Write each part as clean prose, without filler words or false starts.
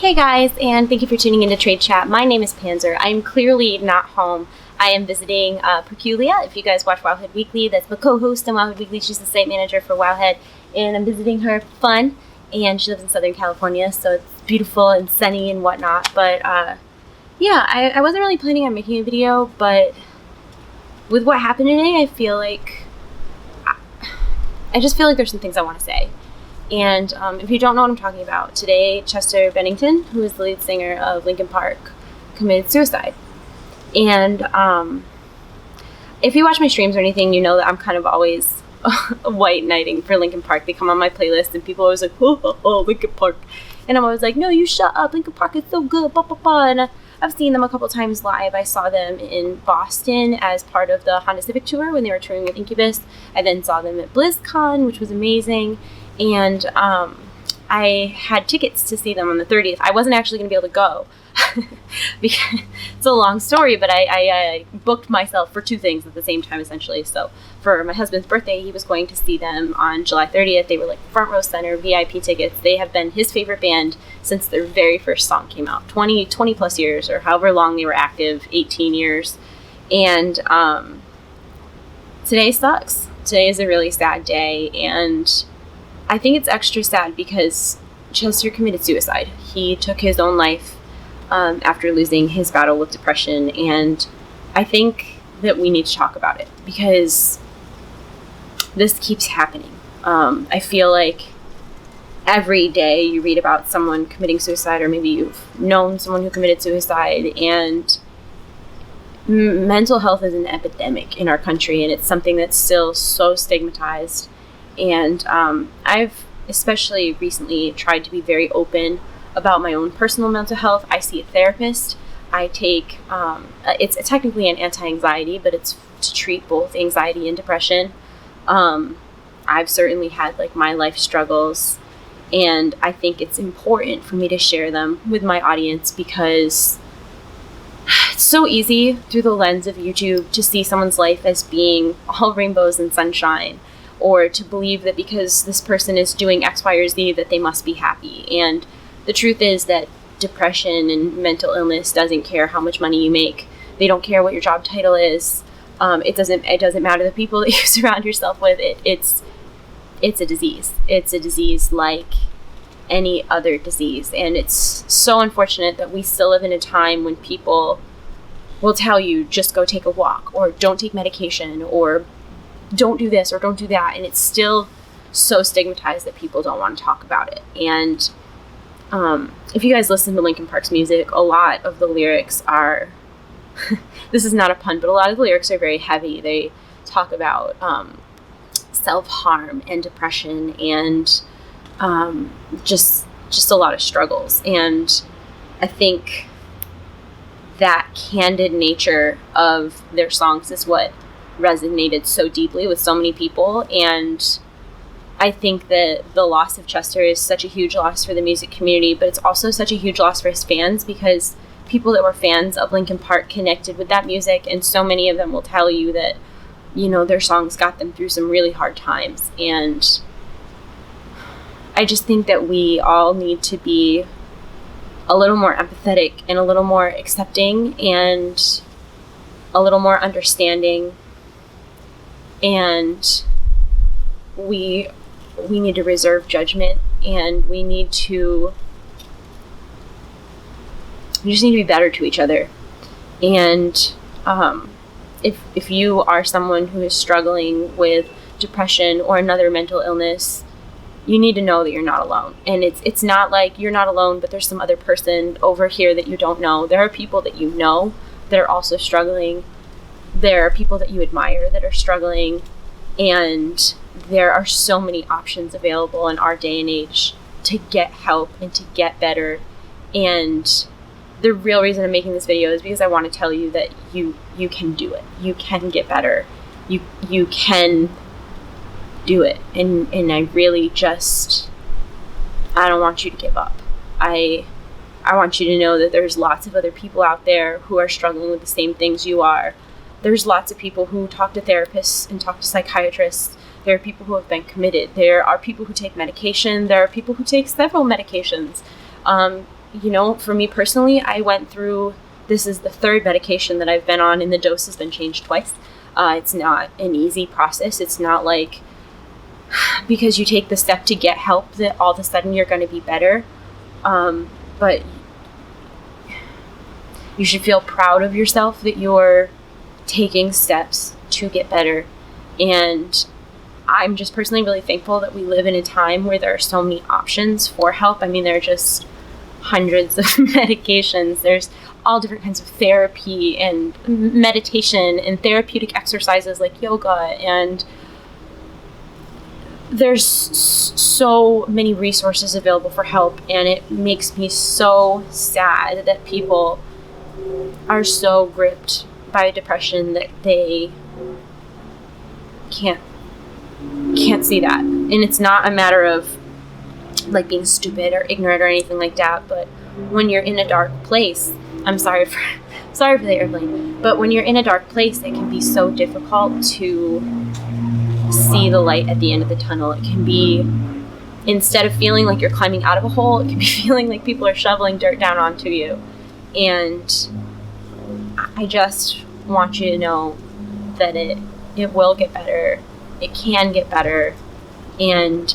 Hey guys, and thank you for tuning into TradeChat. My name is Panzer. I'm clearly not home. I am visiting Perculia. If you guys watch Wowhead Weekly, that's my co-host on Wowhead Weekly. She's the site manager for Wowhead, and I'm visiting her for fun. And she lives in Southern California, so it's beautiful and sunny and whatnot. But yeah, I wasn't really planning on making a video, but with what happened today, I feel like I just feel like there's some things I want to say. And if you don't know what I'm talking about, today Chester Bennington, who is the lead singer of Linkin Park, committed suicide. And if you watch my streams or anything, you know that I'm kind of always white knighting for Linkin Park. They come on my playlist and people are always like, oh, Linkin Park. And I'm always like, no, you shut up. Linkin Park is so good, blah, blah, blah. And I've seen them a couple times live. I saw them in Boston as part of the Honda Civic Tour when they were touring with Incubus. I then saw them at BlizzCon, which was amazing. And I had tickets to see them on the 30th. I wasn't actually going to be able to go because it's a long story, but I booked myself for two things at the same time, essentially. So for my husband's birthday, he was going to see them on July 30th. They were like front row center, VIP tickets. They have been his favorite band since their very first song came out, 20 plus years, or however long they were active, 18 years. And today sucks. Today is a really sad day, and I think it's extra sad because Chester committed suicide. He took his own life after losing his battle with depression, and I think that we need to talk about it because this keeps happening. I feel like every day you read about someone committing suicide, or maybe you've known someone who committed suicide, and mental health is an epidemic in our country, and it's something that's still so stigmatized. And I've especially recently tried to be very open about my own personal mental health. I see a therapist. I take, it's technically an anti-anxiety, but it's to treat both anxiety and depression. I've certainly had like my life struggles, and I think it's important for me to share them with my audience because it's so easy through the lens of YouTube to see someone's life as being all rainbows and sunshine, or to believe that because this person is doing X, Y, or Z that they must be happy. And the truth is that depression and mental illness doesn't care how much money you make. They don't care what your job title is. It doesn't matter the people that you surround yourself with. It's a disease. It's a disease like any other disease. And it's so unfortunate that we still live in a time when people will tell you just go take a walk, or don't take medication, or don't do this or don't do that, and it's still so stigmatized that people don't want to talk about it. And if you guys listen to Linkin Park's music, a lot of the lyrics are this is not a pun, but a lot of the lyrics are very heavy. They talk about self-harm and depression and just a lot of struggles. And I think that candid nature of their songs is what resonated so deeply with so many people. And I think that the loss of Chester is such a huge loss for the music community, but it's also such a huge loss for his fans, because people that were fans of Linkin Park connected with that music, and so many of them will tell you that, you know, their songs got them through some really hard times. And I just think that we all need to be a little more empathetic and a little more accepting and a little more understanding. And we need to reserve judgment, and we just need to be better to each other. And if you are someone who is struggling with depression or another mental illness, you need to know that you're not alone. And it's not like you're not alone, but there's some other person over here that you don't know. There are people that you know that are also struggling. There are people that you admire that are struggling, and there are so many options available in our day and age to get help and to get better. And the real reason I'm making this video is because I want to tell you that you can do it. You can get better. You can do it. And I really I don't want you to give up. I want you to know that there's lots of other people out there who are struggling with the same things you are. There's lots of people who talk to therapists and talk to psychiatrists. There are people who have been committed. There are people who take medication. There are people who take several medications. for me personally, I went through, this is the third medication that I've been on, and the dose has been changed twice. It's not an easy process. It's not like because you take the step to get help that all of a sudden you're going to be better. But you should feel proud of yourself that you're taking steps to get better. And I'm just personally really thankful that we live in a time where there are so many options for help. I mean, there are just hundreds of medications. There's all different kinds of therapy and meditation and therapeutic exercises like yoga, and there's so many resources available for help, and it makes me so sad that people are so gripped by depression that they can't see that. And it's not a matter of like being stupid or ignorant or anything like that, but when you're in a dark place, I'm sorry for the airplane, but when you're in a dark place, it can be so difficult to see the light at the end of the tunnel. It can be, instead of feeling like you're climbing out of a hole, it can be feeling like people are shoveling dirt down onto you. And I just want you to know that it will get better. It can get better. And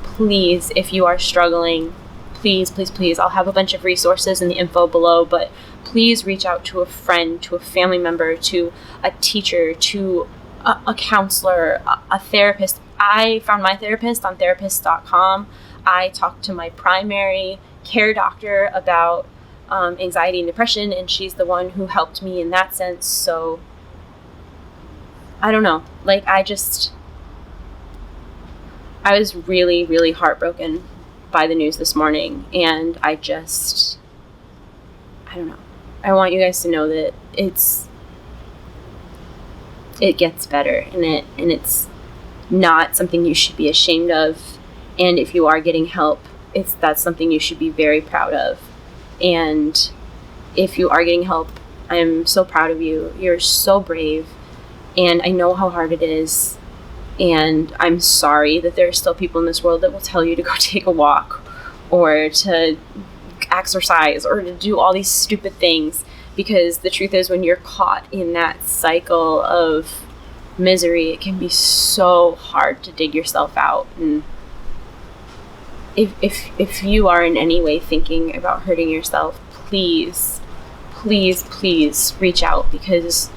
please, if you are struggling, please, I'll have a bunch of resources in the info below, but please reach out to a friend, to a family member, to a teacher, to a counselor, a therapist. I found my therapist on therapist.com. I talked to my primary care doctor about anxiety and depression, and she's the one who helped me in that sense. So I don't know, like I was really, really heartbroken by the news this morning, and I don't know. I want you guys to know that it gets better, and it's not something you should be ashamed of. And if you are getting help, that's something you should be very proud of. And if you are getting help, I'm so proud of you. You're so brave, and I know how hard it is. And I'm sorry that there are still people in this world that will tell you to go take a walk or to exercise or to do all these stupid things, because the truth is, when you're caught in that cycle of misery, it can be so hard to dig yourself out. And if you are in any way thinking about hurting yourself, please reach out, because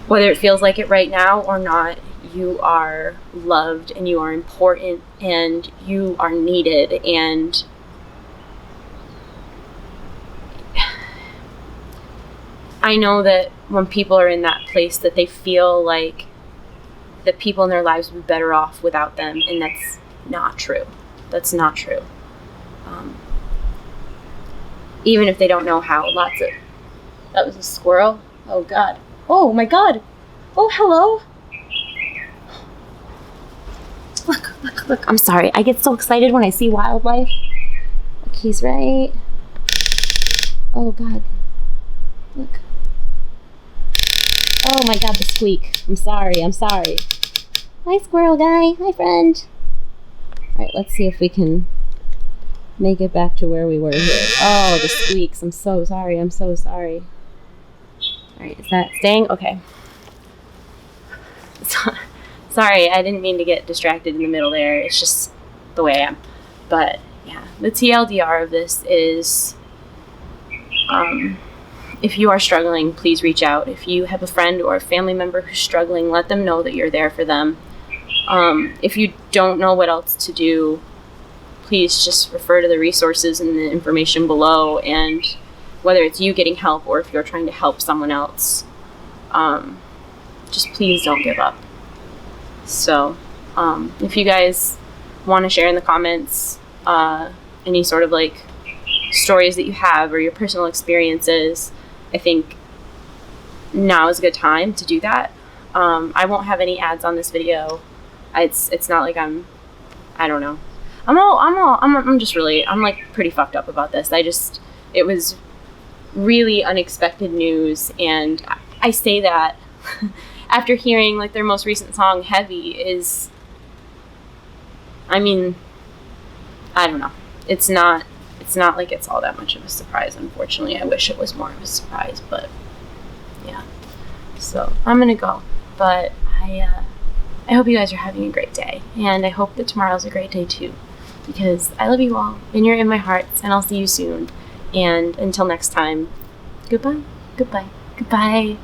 whether it feels like it right now or not, you are loved and you are important and you are needed. And I know that when people are in that place, that they feel like the people in their lives would be better off without them, and that's not true. That's not true. Even if they don't know how. That was a squirrel. Oh God. Oh my God. Oh, hello. Look. I'm sorry. I get so excited when I see wildlife. Look, he's right. Oh God. Look. Oh my God, the squeak. I'm sorry. Hi, squirrel guy. Hi, friend. All right, let's see if we can make it back to where we were here. Oh, the squeaks. I'm so sorry. All right, is that staying? Okay. Sorry, I didn't mean to get distracted in the middle there. It's just the way I am. But yeah, the TLDR of this is, if you are struggling, please reach out. If you have a friend or a family member who's struggling, let them know that you're there for them. If you don't know what else to do, please just refer to the resources and the information below. And whether it's you getting help or if you're trying to help someone else, just please don't give up. So if you guys want to share in the comments any sort of like stories that you have or your personal experiences, I think now is a good time to do that. I won't have any ads on this video. It's not like I don't know. I'm just really, I'm like pretty fucked up about this. It was really unexpected news, and I say that after hearing like their most recent song, Heavy, I don't know. It's not it's not like it's all that much of a surprise, unfortunately. I wish it was more of a surprise, but yeah. So I'm gonna go, but I hope you guys are having a great day, and I hope that tomorrow's a great day too, because I love you all, and you're in my hearts, and I'll see you soon. And until next time, goodbye, goodbye, goodbye.